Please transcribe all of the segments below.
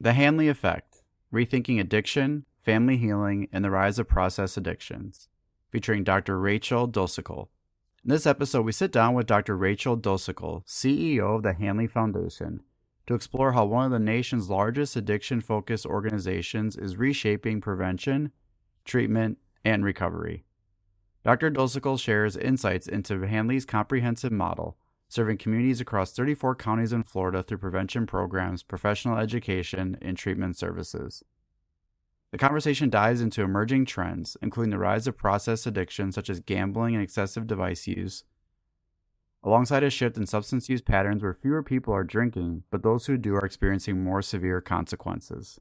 The Hanley Effect, Rethinking Addiction, Family Healing, and the Rise of Process Addictions, featuring Dr. Rachel Docekal. In this episode, we sit down with Dr. Rachel Docekal, CEO of the Hanley Foundation, to explore how one of the nation's largest addiction-focused organizations is reshaping prevention, treatment, and recovery. Dr. Docekal shares insights into Hanley's comprehensive model, serving communities across 34 counties in Florida through prevention programs, professional education, and treatment services. The conversation dives into emerging trends, including the rise of process addiction such as gambling and excessive device use, alongside a shift in substance use patterns where fewer people are drinking, but those who do are experiencing more severe consequences.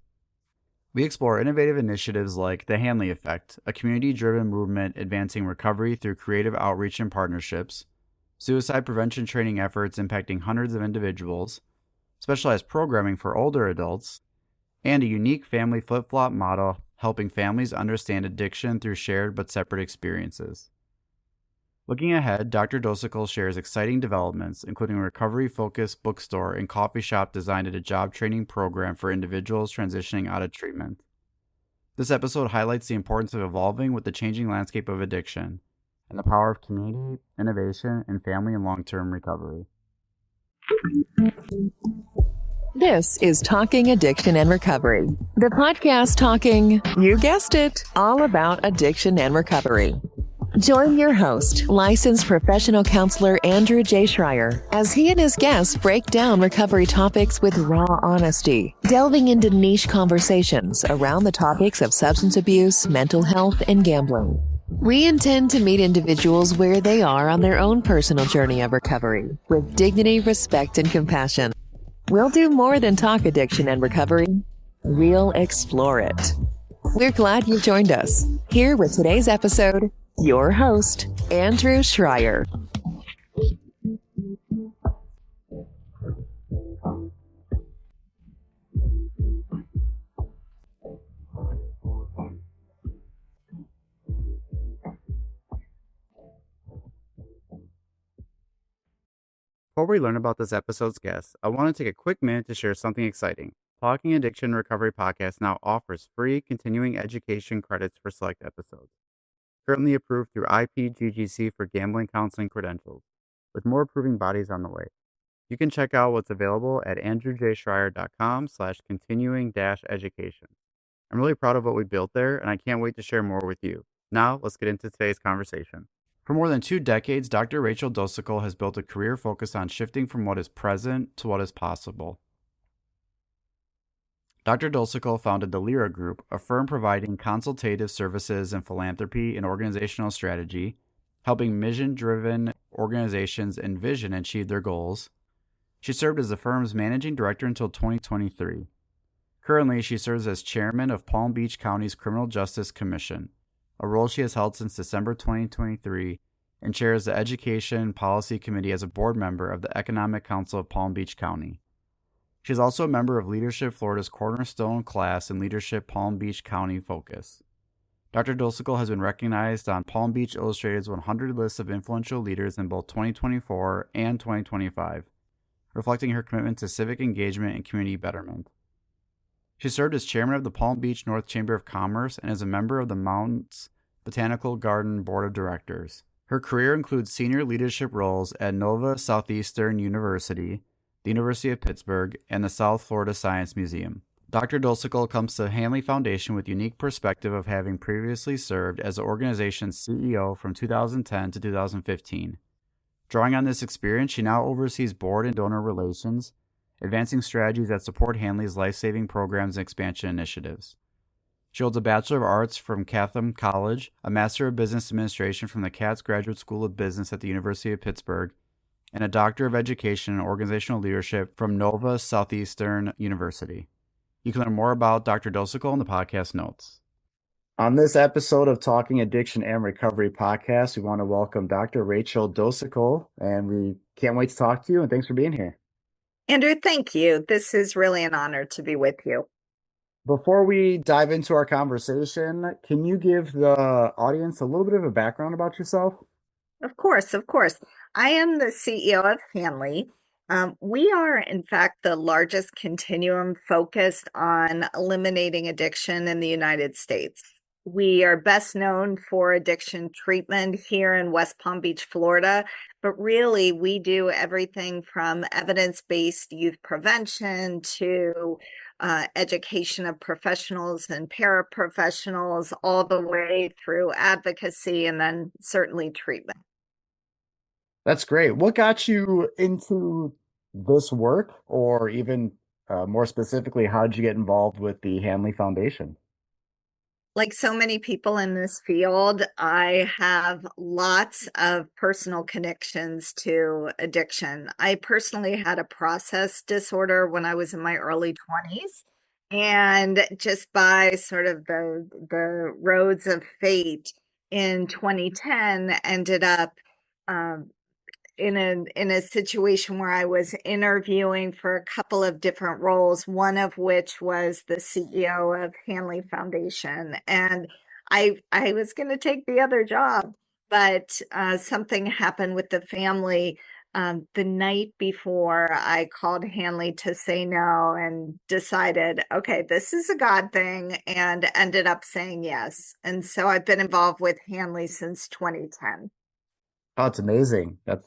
We explore innovative initiatives like the Hanley Effect, a community-driven movement advancing recovery through creative outreach and partnerships, suicide prevention training efforts impacting hundreds of individuals, specialized programming for older adults, and a unique family flip-flop model helping families understand addiction through shared but separate experiences. Looking ahead, Dr. Docekal shares exciting developments, including a recovery-focused bookstore and coffee shop designed as a job training program for individuals transitioning out of treatment. This episode highlights the importance of evolving with the changing landscape of addiction and the power of community, innovation, and family and long-term recovery. This is Talking Addiction and Recovery, the podcast talking, you guessed it, all about addiction and recovery. Join your host, licensed professional counselor Andrew J. Schreier, as he and his guests break down recovery topics with raw honesty, delving into niche conversations around the topics of substance abuse, mental health, and gambling. We intend to meet individuals where they are on their own personal journey of recovery, with dignity, respect, and compassion. We'll do more than talk addiction and recovery. We'll explore it. We're glad you joined us. Here with today's episode, your host, Andrew Schreier. Before we learn about this episode's guest, I want to take a quick minute to share something exciting. Talking Addiction Recovery Podcast now offers free continuing education credits for select episodes, currently approved through IPGGC for gambling counseling credentials, with more approving bodies on the way. You can check out what's available at andrewjschreier.com/continuing-education. I'm really proud of what we built there, and I can't wait to share more with you. Now, let's get into today's conversation. For more than 2 decades, Dr. Rachel Docekal has built a career focused on shifting from what is present to what is possible. Dr. Docekal founded the Lyra Group, a firm providing consultative services in philanthropy and organizational strategy, helping mission-driven organizations envision and achieve their goals. She served as the firm's managing director until 2023. Currently, she serves as chairman of Palm Beach County's Criminal Justice Commission, a role she has held since December 2023, and chairs the Education Policy Committee as a board member of the Economic Council of Palm Beach County. She is also a member of Leadership Florida's Cornerstone Class in Leadership Palm Beach County Focus. Dr. Docekal has been recognized on Palm Beach Illustrated's 100 list of influential leaders in both 2024 and 2025, reflecting her commitment to civic engagement and community betterment. She served as chairman of the Palm Beach North Chamber of Commerce and is a member of the Mounts Botanical Garden Board of Directors. Her career includes senior leadership roles at Nova Southeastern University, the University of Pittsburgh, and the South Florida Science Museum. Dr. Docekal comes to the Hanley Foundation with unique perspective of having previously served as the organization's CEO from 2010 to 2015. Drawing on this experience, she now oversees board and donor relations, advancing strategies that support Hanley's life-saving programs and expansion initiatives. She holds a Bachelor of Arts from Chatham College, a Master of Business Administration from the Katz Graduate School of Business at the University of Pittsburgh, and a Doctor of Education in Organizational Leadership from Nova Southeastern University. You can learn more about Dr. Docekal in the podcast notes. On this episode of Talking Addiction and Recovery podcast, we want to welcome Dr. Rachel Docekal, and we can't wait to talk to you, and thanks for being here. Andrew, thank you. This is really an honor to be with you. Before we dive into our conversation, can you give the audience a little bit of a background about yourself? Of course. I am the CEO of Hanley, We are, in fact, the largest continuum focused on eliminating addiction in the United States. We are best known for addiction treatment here in West Palm Beach, Florida, but really we do everything from evidence-based youth prevention to education of professionals and paraprofessionals, all the way through advocacy and then certainly treatment. That's great. What got you into this work, or even more specifically, how did you get involved with the Hanley Foundation? Like so many people in this field, I have lots of personal connections to addiction. I personally had a process disorder when I was in my early 20s. And just by sort of the roads of fate in 2010, ended up um, in a situation where I was interviewing for a couple of different roles, one of which was the CEO of Hanley Foundation. And I was going to take the other job, but something happened with the family the night before. I called Hanley to say no and decided, okay, this is a God thing, and ended up saying yes. And so I've been involved with Hanley since 2010. Oh, it's amazing. That's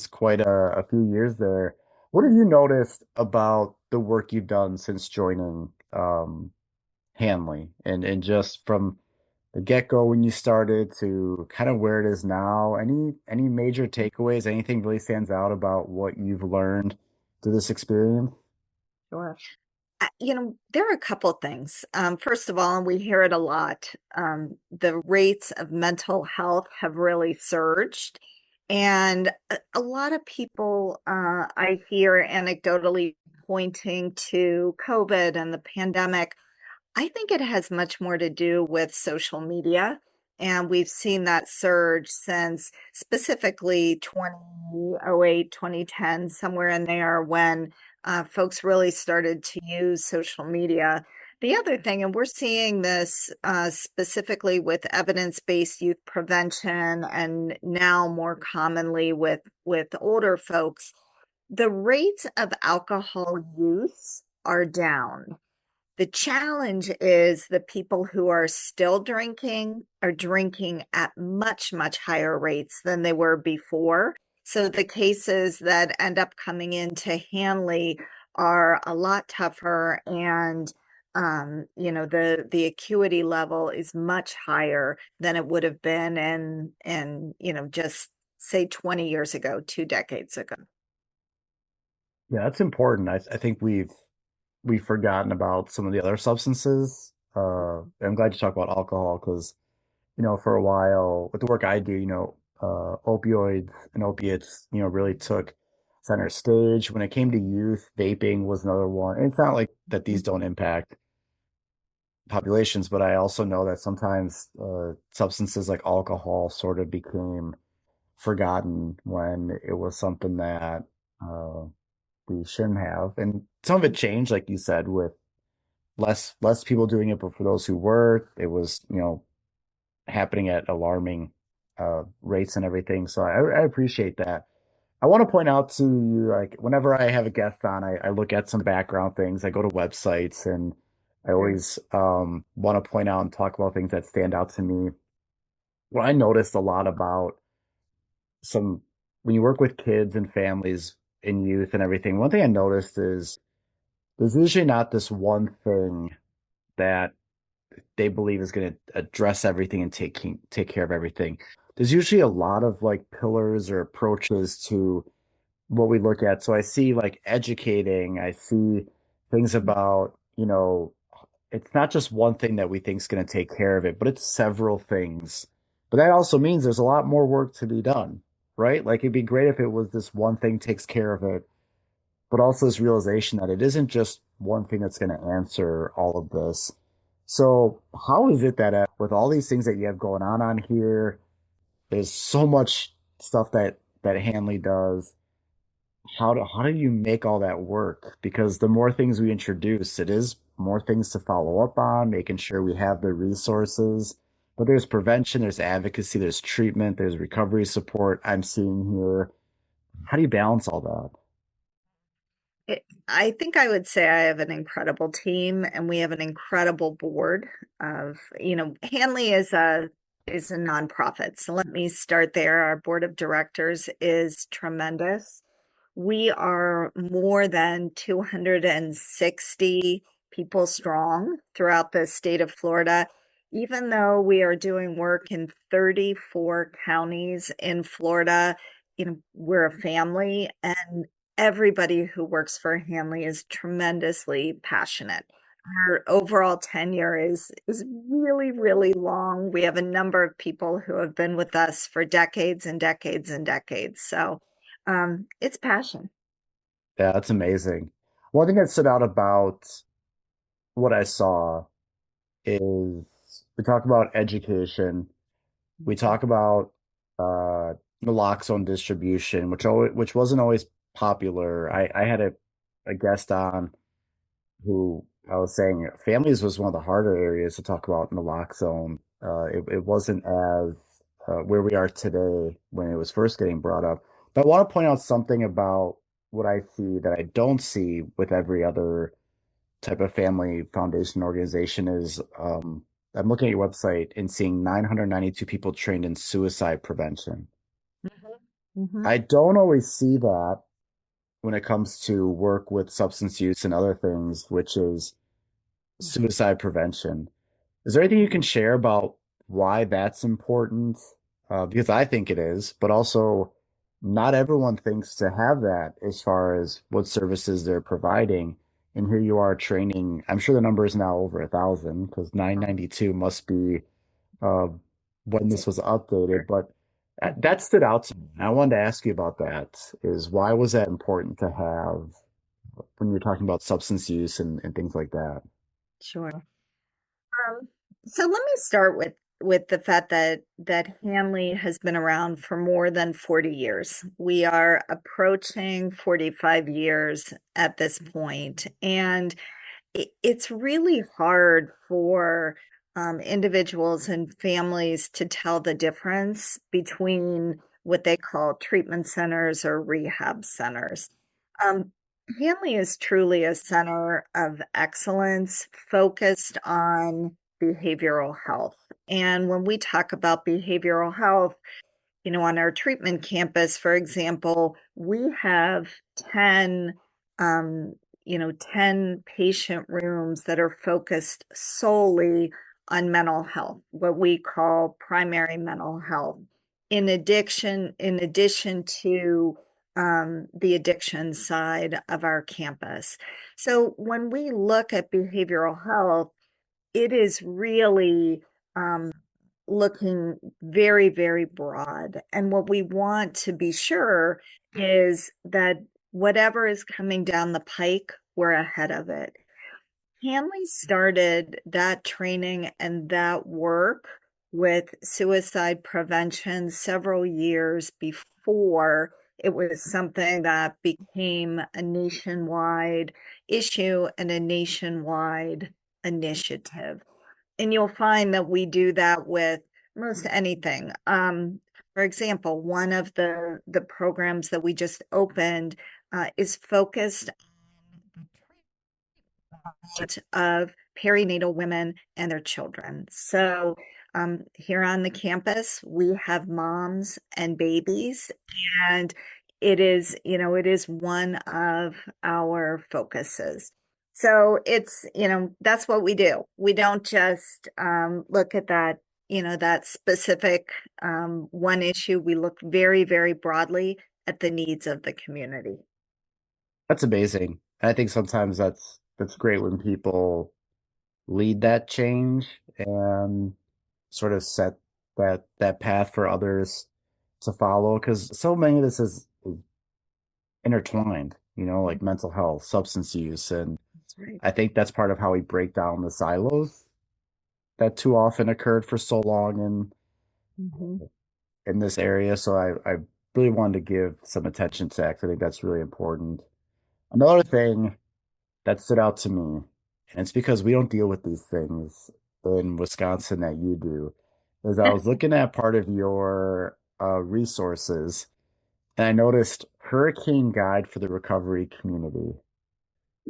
quite a few years there. What have you noticed about the work you've done since joining Hanley, and just from the get-go when you started to kind of where it is now? Any major takeaways? Anything really stands out about what you've learned through this experience? Sure. There are a couple things. First of all, and we hear it a lot, the rates of mental health have really surged. And a lot of people I hear anecdotally pointing to COVID and the pandemic. I think it has much more to do with social media. And we've seen that surge since specifically 2008, 2010, somewhere in there when folks really started to use social media. The other thing, and we're seeing this specifically with evidence-based youth prevention and now more commonly with older folks, the rates of alcohol use are down. The challenge is the people who are still drinking are drinking at much, much higher rates than they were before. So the cases that end up coming into Hanley are a lot tougher, and the acuity level is much higher than it would have been in just say 20 years ago, 2 decades ago. Yeah, that's important. I think we've forgotten about some of the other substances. I'm glad you talk about alcohol because, for a while with the work I do, opioids and opiates, really took center stage. When it came to youth, vaping was another one. And it's not like that these don't impact populations, but I also know that sometimes substances like alcohol sort of became forgotten when it was something that uh, we shouldn't have. And some of it changed, like you said, with less people doing it, but for those who were, it was, happening at alarming rates and everything. So I appreciate that. I want to point out to you, like whenever I have a guest on, I look at some background things. I go to websites, and I Sure. always want to point out and talk about things that stand out to me. What I noticed a lot about some when you work with kids and families and youth and everything, one thing I noticed is there's usually not this one thing that they believe is going to address everything and take care of everything. There's usually a lot of like pillars or approaches to what we look at. So I see like educating, I see things about, it's not just one thing that we think is going to take care of it, but it's several things. But that also means there's a lot more work to be done, right? Like it'd be great if it was this one thing takes care of it, but also this realization that it isn't just one thing that's going to answer all of this. So how is it that with all these things that you have going on here, there's so much stuff that Hanley does. How do you make all that work? Because the more things we introduce, it is more things to follow up on, making sure we have the resources. But there's prevention, there's advocacy, there's treatment, there's recovery support I'm seeing here. How do you balance all that? I think I would say I have an incredible team and we have an incredible board of, Hanley is a nonprofit. So let me start there. Our board of directors is tremendous. We are more than 260 people strong throughout the state of Florida. Even though we are doing work in 34 counties in Florida, we're a family and everybody who works for Hanley is tremendously passionate. Our overall tenure is really, really long. We have a number of people who have been with us for decades and decades and decades. So it's passion. Yeah, that's amazing. One thing that stood out about what I saw is we talk about education, we talk about naloxone distribution, which wasn't always popular. I had a guest on who I was saying families was one of the harder areas to talk about naloxone. It wasn't as where we are today when it was first getting brought up. But I want to point out something about what I see that I don't see with every other type of family foundation organization is I'm looking at your website and seeing 992 people trained in suicide prevention. Mhm. I don't always see that when it comes to work with substance use and other things, which is suicide prevention. Is there anything you can share about why that's important? Because I think it is, but also not everyone thinks to have that as far as what services they're providing. And here you are training. I'm sure the number is now over 1,000 because 992 must be uh, when It's this was updated. But that stood out to me. I wanted to ask you about that. Is why was that important to have when you're talking about substance use and things like that? sure. Um, so let me start with the fact that Hanley has been around for more than 40 years. We are approaching 45 years at this point, and it's really hard for individuals and families to tell the difference between what they call treatment centers or rehab centers. Um, Hanley is truly a center of excellence focused on behavioral health. And when we talk about behavioral health, on our treatment campus, for example, we have 10, um, 10 patient rooms that are focused solely on mental health, what we call primary mental health. In addition to the addiction side of our campus. So when we look at behavioral health, it is really looking very, very broad. And what we want to be sure is that whatever is coming down the pike, we're ahead of it. Hanley started that training and that work with suicide prevention several years before it was something that became a nationwide issue and a nationwide initiative. And you'll find that we do that with most anything. For example, one of the programs that we just opened is focused of perinatal women and their children. So here on the campus, we have moms and babies, and it is one of our focuses. So that's what we do. We don't just look at that specific one issue. We look very, very broadly at the needs of the community. That's amazing. I think sometimes that's great when people lead that change and sort of set that path for others to follow because so many of this is intertwined, like mental health, substance use, and That's right. I think that's part of how we break down the silos that too often occurred for so long Mhm. in this area. So I really wanted to give some attention to that 'cause I think that's really important. Another thing that stood out to me, and it's because we don't deal with these things in Wisconsin that you do, is I was looking at part of your resources and I noticed Hurricane Guide for the Recovery Community.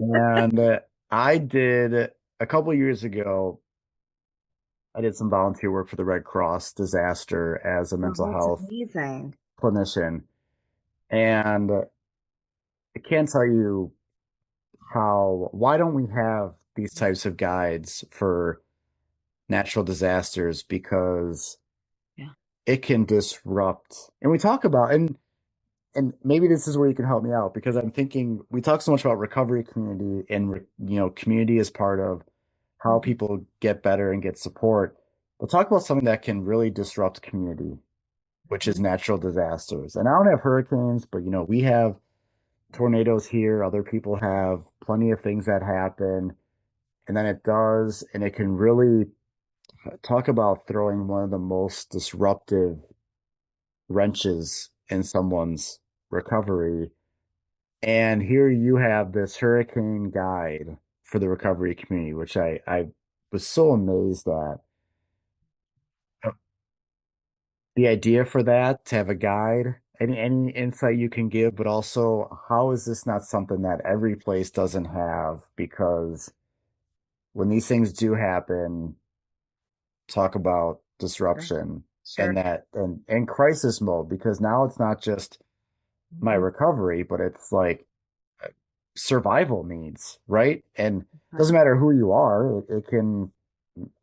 And I did a couple years ago, I did some volunteer work for the Red Cross disaster as a Oh, mental that's health amazing. clinician. And I can't tell you why don't we have these types of guides for natural disasters? Because Yeah. it can disrupt, and we talk about, and maybe this is where you can help me out because I'm thinking we talk so much about recovery community and community is part of how Mhm. people get better and get support. But talk about something that can really disrupt community, which is Mhm. natural disasters. And I don't have hurricanes, but we have tornadoes here. Other people have plenty of things that happen. And then it does, and it can really talk about throwing one of the most disruptive wrenches in someone's recovery. And here you have this hurricane guide for the recovery community, which I was so amazed at. The idea for that, to have a guide, any insight you can give, but also how is this not something that every place doesn't have? Because when these things do happen, talk about Sure. disruption and Sure. that and crisis mode, because now it's not just my Mhm. recovery, but it's like survival needs, right? And it doesn't Right. matter who you are, it can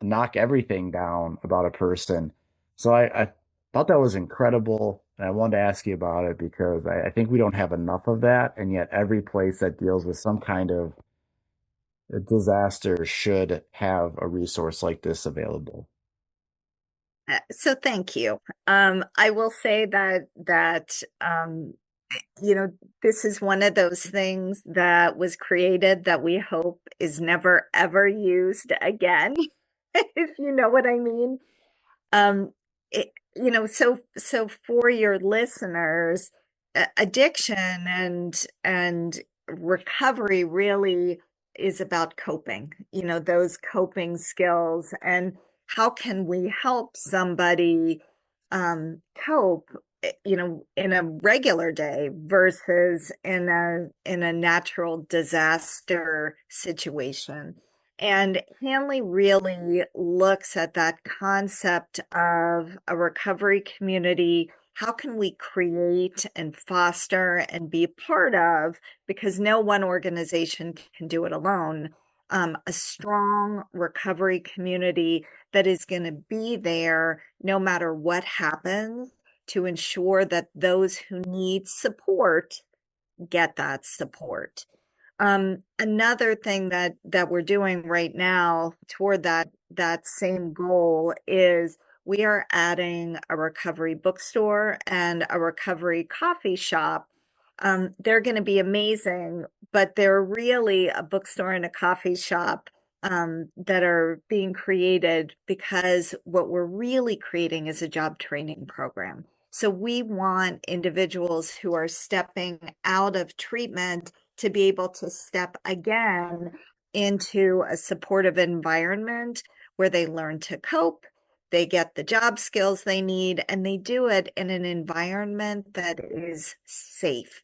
knock everything down about a person. So I thought that was incredible. And I wanted to ask you about it because I think we don't have enough of that. And yet every place that deals with some kind of a disaster should have a resource like this available. So thank you. I will say that this is one of those things that was created that we hope is never ever used again, if you know what I mean. Um, so for your listeners, addiction and recovery really is about coping, those coping skills and how can we help somebody cope, in a regular day versus in a natural disaster situation. And Hanley really looks at that concept of a recovery community. How can we create and foster and be a part of, because no one organization can do it alone, a strong recovery community that is going to be there no matter what happens to ensure that those who need support get that support. Another thing that we're doing right now toward that same goal is we are adding a recovery bookstore and a recovery coffee shop. They're going to be amazing, but they're really a bookstore and a coffee shop that are being created because what we're really creating is a job training program. So we want individuals who are stepping out of treatment to be able to step again into a supportive environment where they learn to cope, they get the job skills they need, and they do it in an environment that is safe.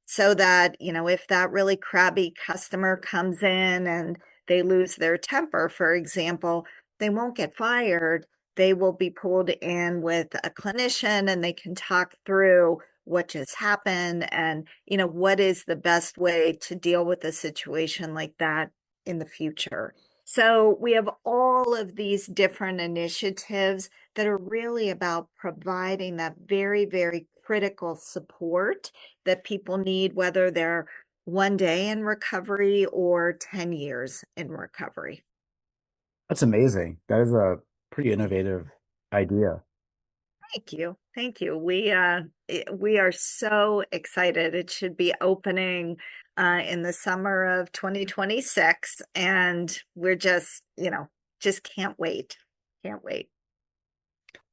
So that, if that really crabby customer comes in and they lose their temper, for example, they won't get fired. They will be pulled in with a clinician and they can talk through what just happened and what is the best way to deal with a situation like that in the future. So we have all of these different initiatives that are really about providing that very, very critical support that people need, whether they're one day in recovery or 10 years in recovery. That's amazing. That is a pretty innovative idea. Thank you. Thank you. We are so excited. It should be opening in the summer of 2026 and we're just can't wait. Can't wait.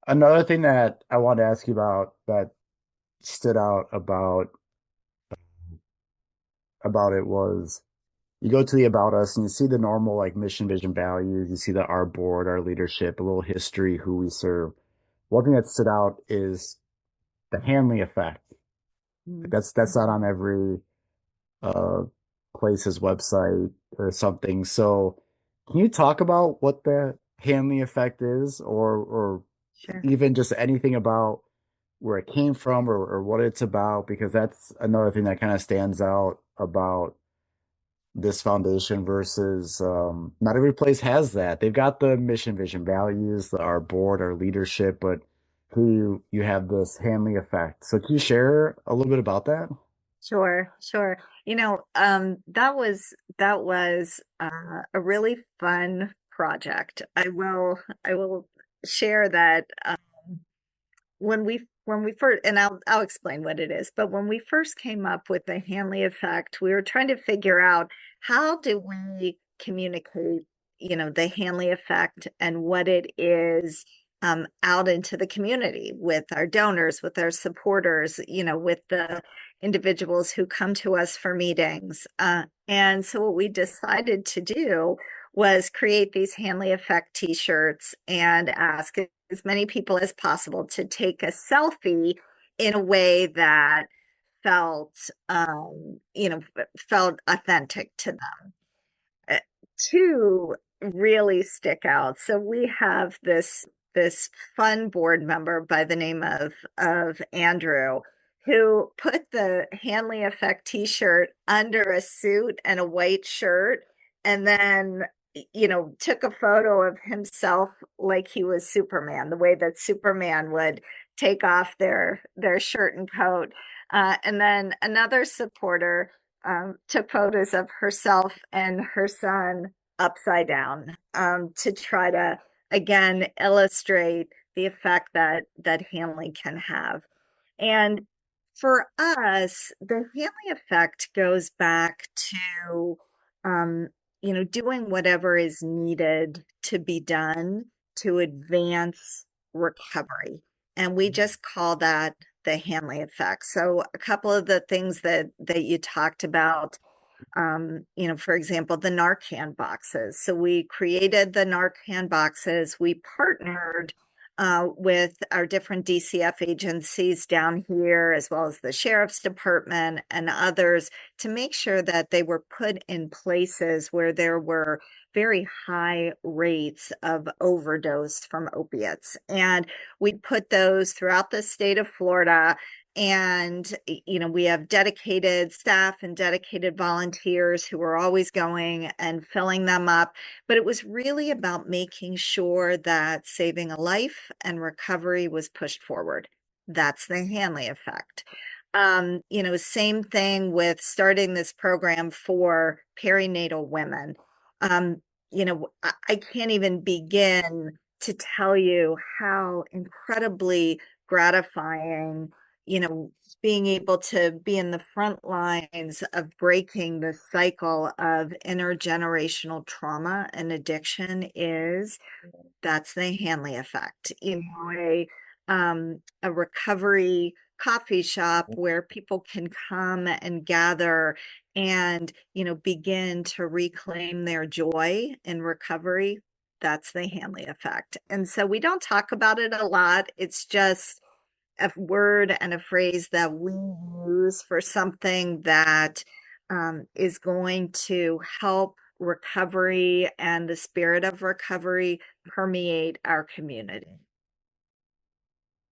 Another thing that I wanted to ask you about that stood out about it was you go to the About Us and you see the normal like mission, vision, values. You see our board, our leadership, a little history, who we serve. One thing that stood out is the Hanley effect. Like, Mhm. that's not on every uh, place's website or something. So can you talk about what the Hanley effect is, or Sure. even just anything about where it came from, or what it's about? Because that's another thing that kind of stands out about this foundation versus not every place has that. They've got the mission, vision, values, our board, our leadership, but who you have this Hanley effect. So can you share a little bit about that? Sure, sure. That was a really fun project. I will share that when we first, and I'll explain what it is, but when we first came up with the Hanley effect, we were trying to figure out how do we communicate, the Hanley effect and what it is out into the community with our donors, with our supporters, with the individuals who come to us for meetings. And so what we decided to do was create these Hanley Effect t-shirts and ask as many people as possible to take a selfie in a way that felt felt authentic to them. uh, Two really stick out. So we have this fun board member by the name of Andrew, who put the Hanley Effect t-shirt under a suit and a white shirt, and then took a photo of himself like he was Superman, the way that Superman would take off their shirt and coat. And then another supporter took photos of herself and her son upside down, to try to again illustrate the effect that Hanley can have. And for us, the Hanley effect goes back to doing whatever is needed to be done to advance recovery. And we just call that the Hanley effect. So a couple of the things that you talked about, for example, the Narcan boxes. So we created the Narcan boxes. We partnered with our different DCF agencies down here, as well as the sheriff's department and others, to make sure that they were put in places where there were very high rates of overdose from opiates. And we put those throughout the state of Florida. And we have dedicated staff and dedicated volunteers who are always going and filling them up. But it was really about making sure that saving a life and recovery was pushed forward. That's the Hanley effect. Same thing with starting this program for perinatal women. I can't even begin to tell you how incredibly gratifying, being able to be in the front lines of breaking the cycle of intergenerational trauma and addiction is. That's the Hanley effect. A recovery coffee shop where people can come and gather and, begin to reclaim their joy in recovery. That's the Hanley effect. And so we don't talk about it a lot. It's just a word and a phrase that we use for something that is going to help recovery and the spirit of recovery permeate our community.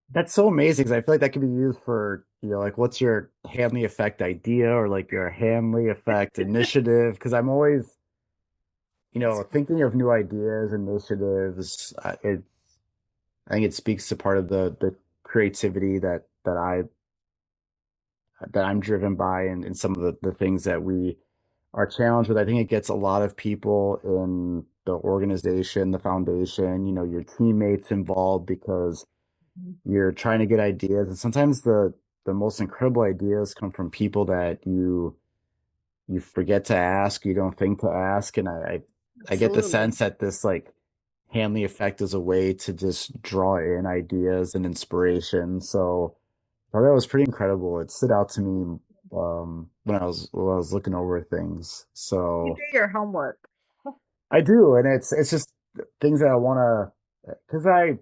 That's so amazing 'cause I feel like that could be used for, like what's your Hanley effect idea or like your Hanley effect initiative? Because I'm always, thinking of new ideas, initiatives. I think it speaks to part of the creativity that I'm driven by, and some of the things that we are challenged with. I think it gets a lot of people in the organization, the foundation, your teammates involved because you're trying to get ideas. And sometimes the most incredible ideas come from people that you forget to ask, you don't think to ask. And I get the Absolutely. sense that this like Hanley effect is a way to just draw in ideas and inspiration. So I thought that was pretty incredible. It stood out to me when I was looking over things. You So do your homework. I do, and it's just things that I want to, because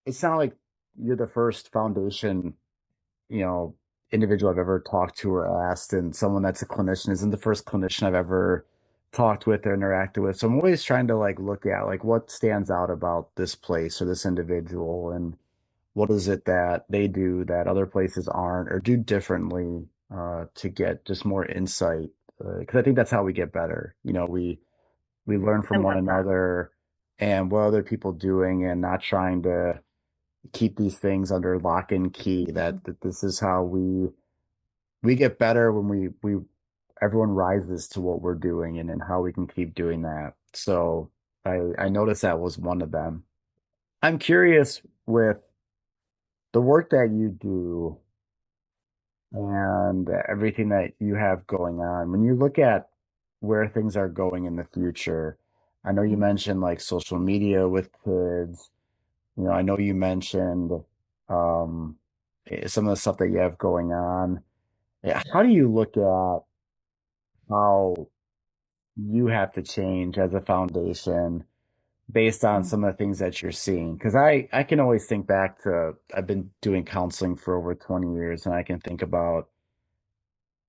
it's not like you're the first foundation, you know, individual I've ever talked to or asked, and someone that's a clinician isn't the first clinician I've ever talked with or interacted with. So I'm always trying to like look at like what stands out about this place or this individual, and what is it that they do that other places aren't or do differently, to get just more insight. Because I think that's how we get better. We learn I from one love that. another and what other people doing, and not trying to keep these things under lock and key. That this is how we get better when we everyone rises to what we're doing, and how we can keep doing that. So I noticed that was one of them. I'm curious with the work that you do and everything that you have going on. When you look at where things are going in the future, I know you Mhm. mentioned like social media with kids. I know you mentioned um, some of the stuff that you have going on. Yeah, how do you look at how you have to change as a foundation based on some of the things that you're seeing? Because I can always think back to, I've been doing counseling for over 20 years, and I can think about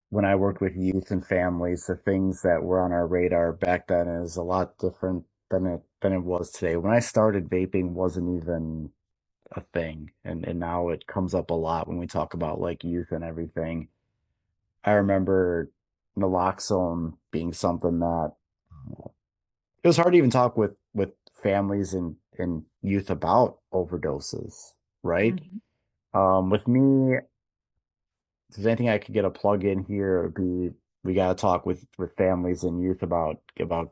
when I worked with youth and families, the things that were on our radar back then is a lot different than it was today. When I started, vaping wasn't even a thing, and now it comes up a lot when we talk about like youth and everything. I remember naloxone being something that it was hard to even talk with families and youth about overdoses, right? Mhm. With me, if there's anything I could get a plug in here, it would be we got to talk with families and youth about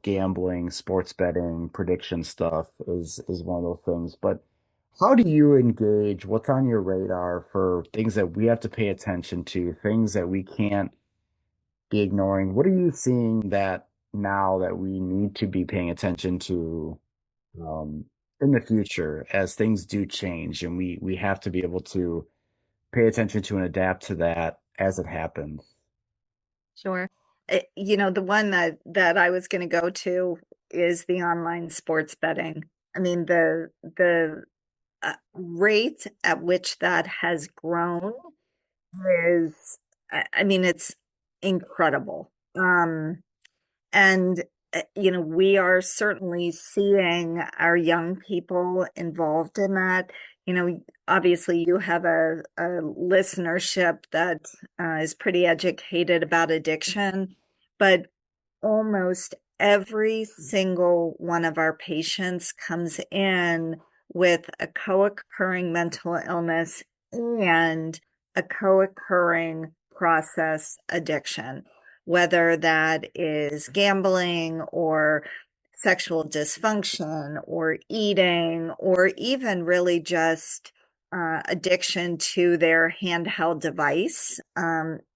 gambling, sports betting, prediction stuff is one of those things. But how do you engage? What's on your radar for things that we have to pay attention to, things that we can't be ignoring? What are you seeing that now that we need to be paying attention to, um, in the future as things do change, and we have to be able to pay attention to and adapt to that as it happens? Sure. The one that I was going to go to is the online sports betting. I mean, the rate at which that has grown is, I mean, it's incredible. And we are certainly seeing our young people involved in that. Obviously, you have a listenership that is pretty educated about addiction, but almost every single one of our patients comes in with a co-occurring mental illness and a co-occurring process addiction, whether that is gambling or sexual dysfunction or eating, or even really just addiction to their handheld device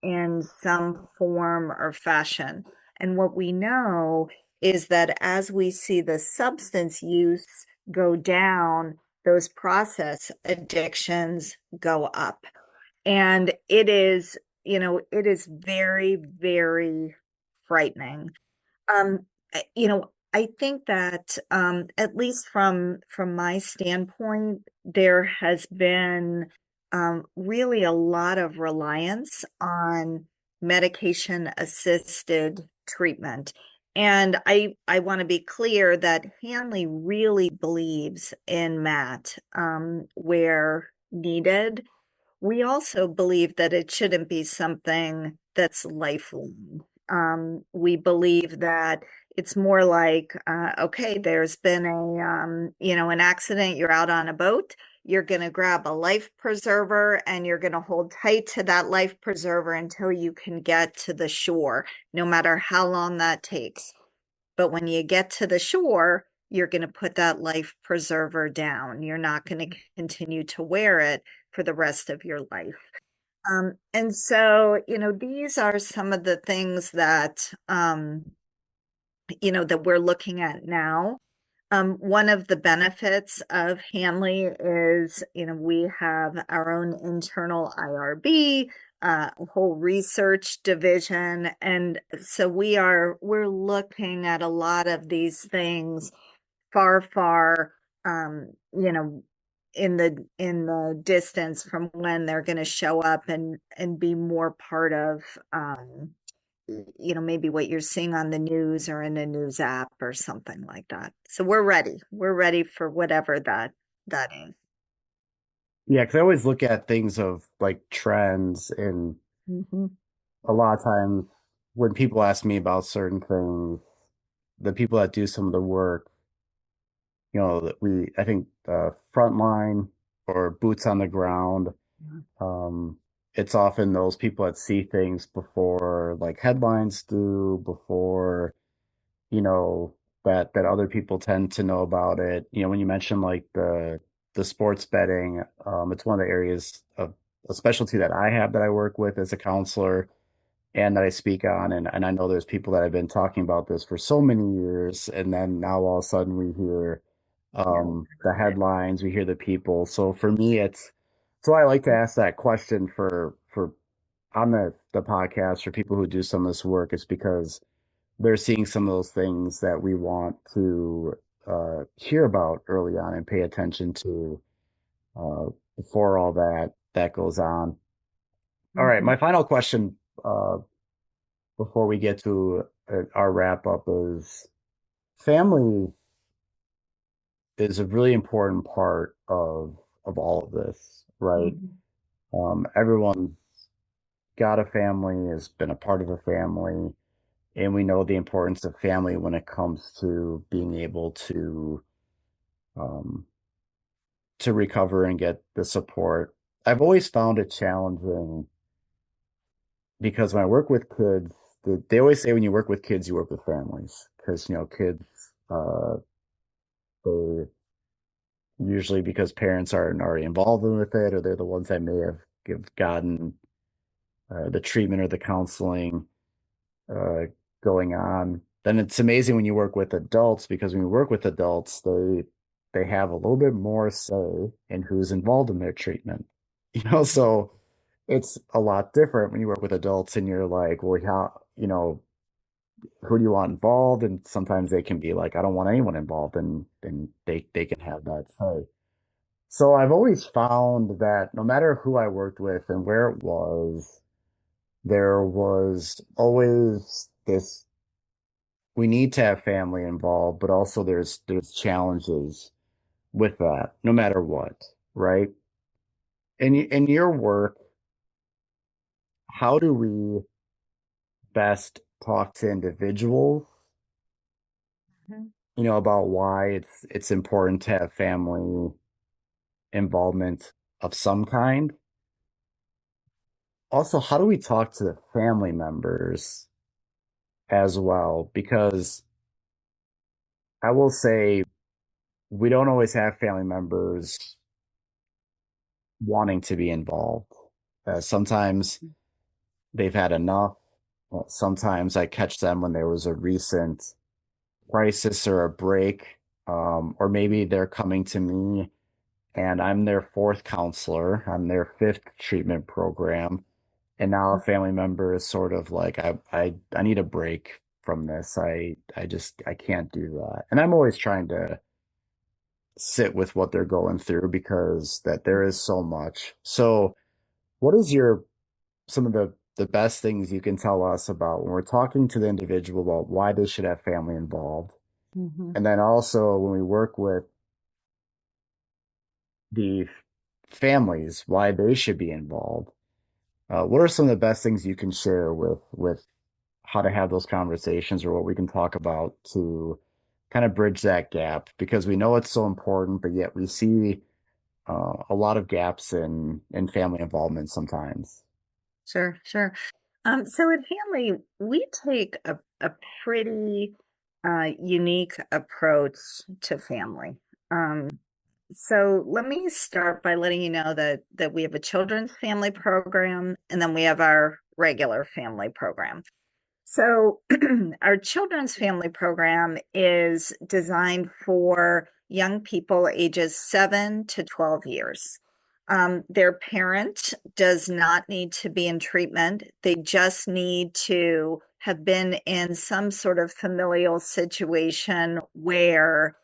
in some form or fashion. And what we know is that as we see the substance use go down, those process addictions go up. And it is very, very frightening. Um, I think that at least from my standpoint, there has been really a lot of reliance on medication assisted treatment. And I want to be clear that Hanley really believes in MAT where needed. We also believe that it shouldn't be something that's lifelong. We believe that it's more like, okay, there's been an accident, you're out on a boat, you're going to grab a life preserver and you're going to hold tight to that life preserver until you can get to the shore, no matter how long that takes. But when you get to the shore, you're going to put that life preserver down. You're not going to continue to wear it for the rest of your life. And so, these are some of the things that we're looking at now. One of the benefits of Hanley is, we have our own internal IRB, a whole research division. And so we're looking at a lot of these things far, far, um, you know, in the distance from when they're going to show up and be more part of maybe what you're seeing on the news or in a news app or something like that. So we're ready for whatever that is. Yeah, because I always look at things of like trends, and Mm-hmm. a lot of times when people ask me about certain things, the people that do some of the work, that I think frontline or boots on the ground, um, it's often those people that see things before like headlines do, before, you know, that other people tend to know about it. When you mention like the sports betting, it's one of the areas of a specialty that I have that I work with as a counselor and that I speak on. And I know there's people that have been talking about this for so many years, and then now all of a sudden we hear Yeah. the headlines, we hear the people. So for me, it's so I like to ask that question for on the podcast for people who do some of this work. It's because they're seeing some of those things that we want to hear about early on and pay attention to uh, before all that goes on. All right, Mhm. my final question before we get to our wrap up is family is a really important part of all of this, right? Mhm. Everyone got a family, has been a part of a family, and we know the importance of family when it comes to being able um, to recover and get the support. I've always found it challenging because when I work with kids, they always say when you work with kids, you work with families because kids they usually because parents aren't already involved with it, or they're the ones that may have gotten the treatment or the counseling uh, going on. Then it's amazing when you work with adults because when you work with adults, they have a little bit more say in who's involved in their treatment. So it's a lot different when you work with adults and you're like, well, how, who do you want involved? And sometimes they can be like, I don't want anyone involved, and they can have that say. So I've always found that no matter who I worked with and where it was, there was always this we need to have family involved, but also there's challenges with that, no matter what, right? In your work, how do we best talk to individuals, Mhm. about why it's important to have family involvement of some kind? Also, how do we talk to the family members as well? Because I will say we don't always have family members wanting to be involved. Sometimes they've had enough. Sometimes I catch them when there was a recent crisis or a break, or maybe they're coming to me and I'm their fourth counselor, I'm their fifth treatment program, and now a family member is sort of like, I need a break from this. I can't do that. And I'm always trying to sit with what they're going through because that there is so much. So, what is your some of the best things you can tell us about when we're talking to the individual about why they should have family involved? Mhm. And then also when we work with the families, why they should be involved. What are some of the best things you can share with how to have those conversations or what we can talk about to kind of bridge that gap? Because we know it's so important, but yet we see a lot of gaps in family involvement sometimes. Sure, sure. So at Hanley, we take a pretty unique approach to family. Um, so let me start by letting you know that we have a children's family program and then we have our regular family program. So, our children's family program is designed for young people ages 7 to 12 years. Their parent does not need to be in treatment. They just need to have been in some sort of familial situation where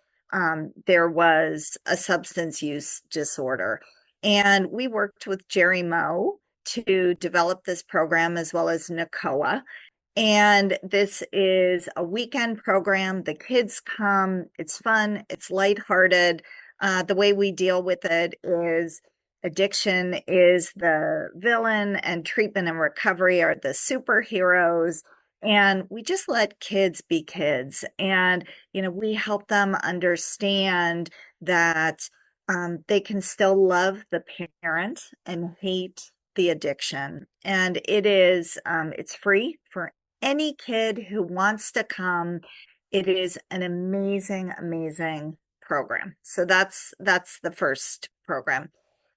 there was a substance use disorder. And we worked with Jerry Moe to develop this program as well as NACOA. And this is a weekend program. The kids come, it's fun, it's lighthearted. The way we deal with it is addiction is the villain, and treatment and recovery are the superheroes. And we just let kids be kids. And, we help them understand that they can still love the parent and hate the addiction. And it's free for any kid who wants to come. It is an amazing, amazing program. So that's the first program.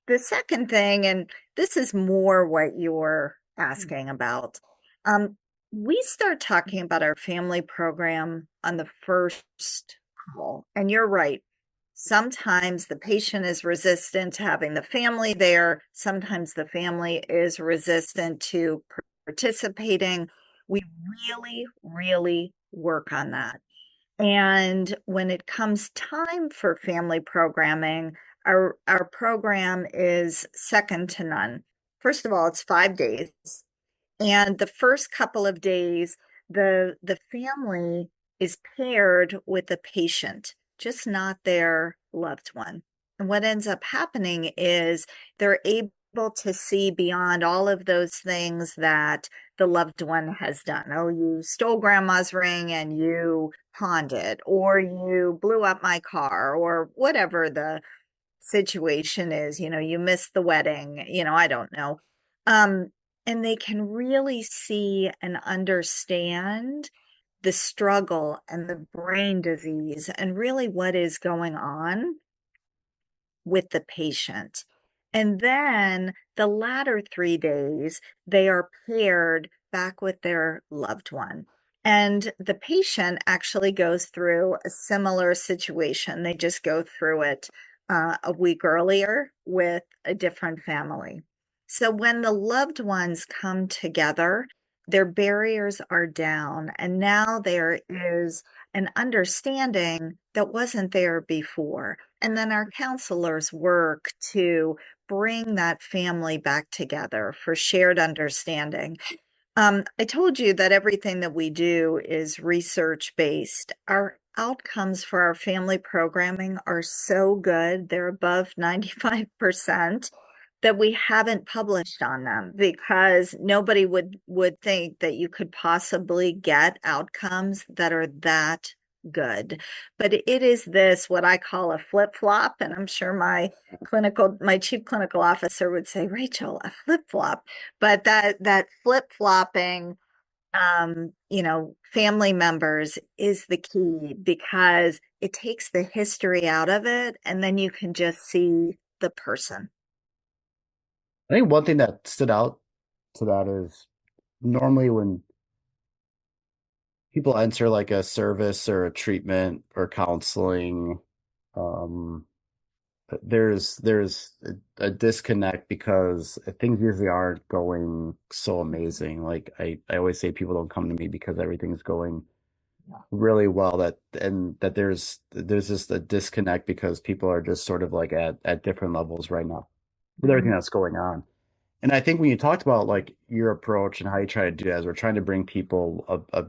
The second thing, and this is more what you're asking about, um, we start talking about our family program on the first call. And you're right. Sometimes the patient is resistant to having the family there. Sometimes the family is resistant to participating. We really, really work on that. And when it comes time for family programming, our program is second to none. First of all, it's 5 days. And the first couple of days, the family is paired with the patient, just not their loved one. And what ends up happening is they're able to see beyond all of those things that the loved one has done. Oh, you stole grandma's ring and you pawned it, or you blew up my car, or whatever the situation is, you missed the wedding, I don't know. Um, and they can really see and understand the struggle and the brain disease and really what is going on with the patient. And then the latter 3 days, they are paired back with their loved one. And the patient actually goes through a similar situation. They just go through it a week earlier with a different family. So when the loved ones come together, their barriers are down. And now there is an understanding that wasn't there before. And then our counselors work to bring that family back together for shared understanding. I told you that everything that we do is research based. Our outcomes for our family programming are so good, they're above 95%, that we haven't published on them because nobody would think that you could possibly get outcomes that are that good. But it is this what I call a flip-flop, and I'm sure my chief clinical officer would say, Rachel, a flip-flop. But that flip-flopping family members is the key because it takes the history out of it, and then you can just see the person. I think one thing that stood out to that is normally when people enter like a service or a treatment or counseling, um, there's a disconnect because things usually aren't going so amazing. Like I always say people don't come to me because everything's going really well that there's just a disconnect because people are just sort of like at different levels right now with everything that's going on. And I think when you talked about like your approach and how you try to do that is we're trying to bring people a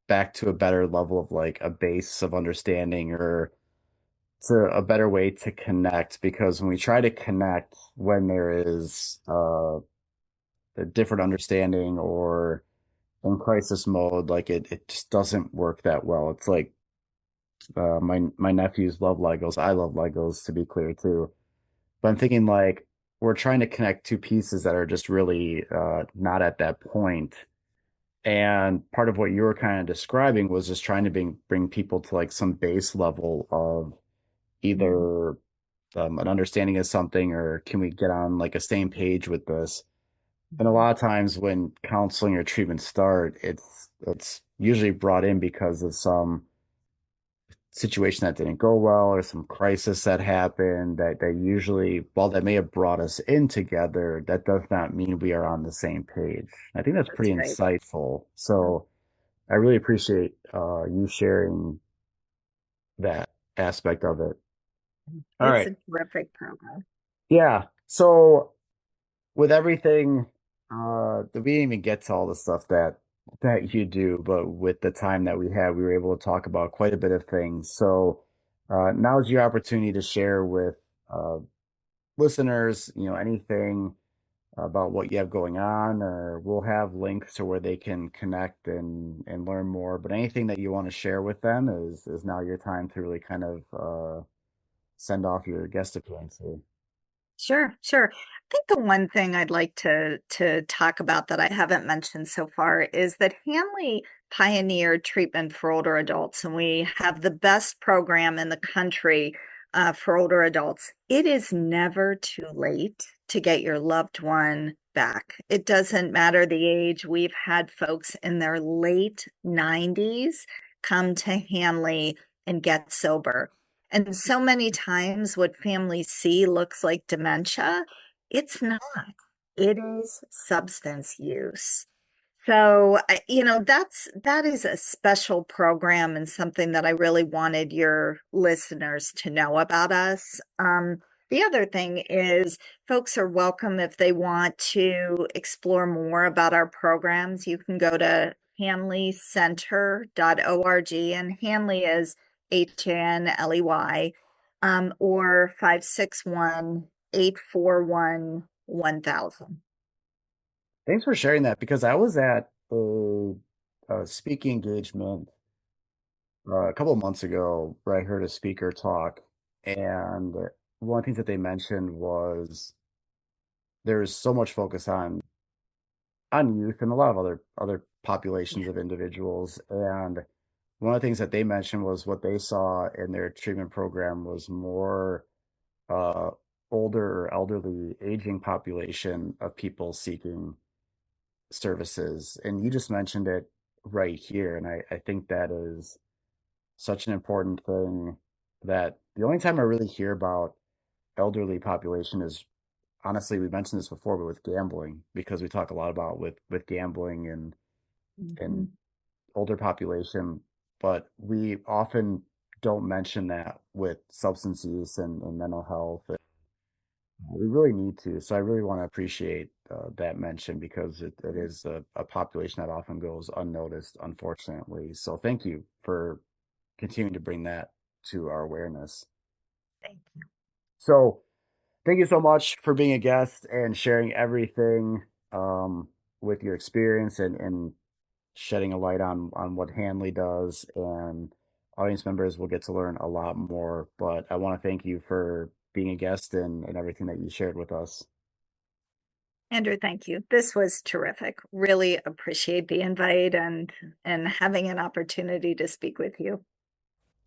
back to a better level of like a base of understanding or to a better way to connect because when we try to connect when there is a different understanding or in crisis mode, like it just doesn't work that well. It's like my nephews love Legos. I love Legos to be clear too. But I'm thinking like we're trying to connect two pieces that are just really not at that point. And part of what you were kind of describing was just trying to bring people to like some base level of either an understanding of something or can we get on like a same page with this? And a lot of times when counseling or treatment start, it's usually brought in because of some situation that didn't go well or some crisis that happened that usually, while that may have brought us in together, that does not mean we are on the same page. I think that's That's pretty right. insightful. So I really appreciate you sharing that. aspect of it. All It's right. a terrific program. Yeah. So with everything, we didn't even get to all the stuff that you do, but with the time that we had, we were able to talk about quite a bit of things. So now's your opportunity to share with uh, listeners, anything about what you have going on, or we'll have links to where they can connect and learn more. But anything that you want to share with them is now your time to really kind of send off your guest appearance here. Sure, sure. I think the one thing I'd like to talk about that I haven't mentioned so far is that Hanley pioneered treatment for older adults, and we have the best program in the country for older adults. It is never too late to get your loved one back. It doesn't matter the age. We've had folks in their late 90s come to Hanley and get sober. And so many times what families see looks like dementia. It's not. It is substance use. So, that is a special program and something that I really wanted your listeners to know about us. The other thing is folks are welcome if they want to explore more about our programs. You can go to hanleycenter.org, and Hanley is Hanley, or 561-841-1000. Thanks for sharing that because I was at a speaking engagement a couple of months ago where I heard a speaker talk, and one of the things that they mentioned was there's so much focus on youth and a lot of other populations of individuals. And one of the things that they mentioned was what they saw in their treatment program was more uh, older or elderly aging population of people seeking services. And you just mentioned it right here. And I think that is such an important thing that the only time I really hear about elderly population is honestly, we mentioned this before, but with gambling, because we talk a lot about with gambling and Mhm. older population, but we often don't mention that with substance use and mental health. And we really need to. So I really want to appreciate that mention because it is a population that often goes unnoticed, unfortunately. So thank you for continuing to bring that to our awareness. Thank you. So thank you so much for being a guest and sharing everything with your experience and shedding a light on what Hanley does. And audience members will get to learn a lot more. But I want to thank you for being a guest and everything that you shared with us. Andrew, thank you. This was terrific. Really appreciate the invite and having an opportunity to speak with you.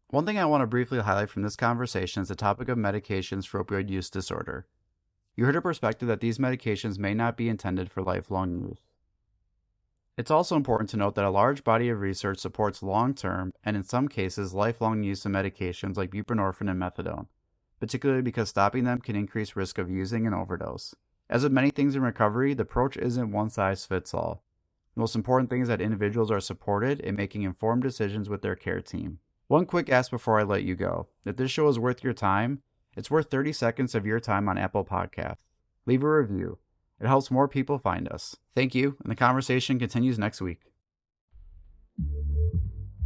One thing I want to briefly highlight from this conversation is the topic of medications for opioid use disorder. You heard a perspective that these medications may not be intended for lifelong use. It's also important to note that a large body of research supports long-term, and in some cases, lifelong use of medications like buprenorphine and methadone, particularly because stopping them can increase risk of using an overdose. As with many things in recovery, the approach isn't one size fits all. The most important thing is that individuals are supported in making informed decisions with their care team. One quick ask before I let you go. If this show is worth your time, it's worth 30 seconds of your time on Apple Podcasts. Leave a review. It helps more people find us. Thank you, and the conversation continues next week.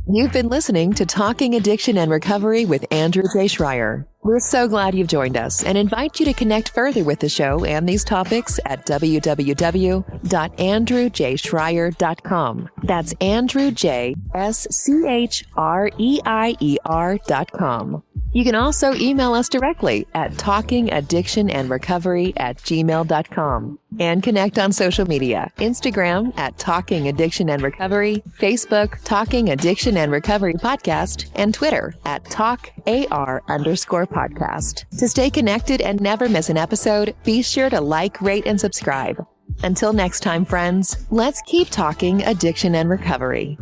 You've been listening to Talking Addiction and Recovery with Andrew J. Schreier. We're so glad you've joined us and invite you to connect further with the show and these topics at www.andrewjschreier.com. That's Andrew J. SCHREIER.com. You can also email us directly at talkingaddictionandrecovery@gmail.com and connect on social media, Instagram at Talking Addiction and Recovery, Facebook Talking Addiction and Recovery Podcast, and Twitter at TalkAR_podcast. To stay connected and never miss an episode, be sure to like, rate, and subscribe. Until next time, friends, let's keep talking addiction and recovery.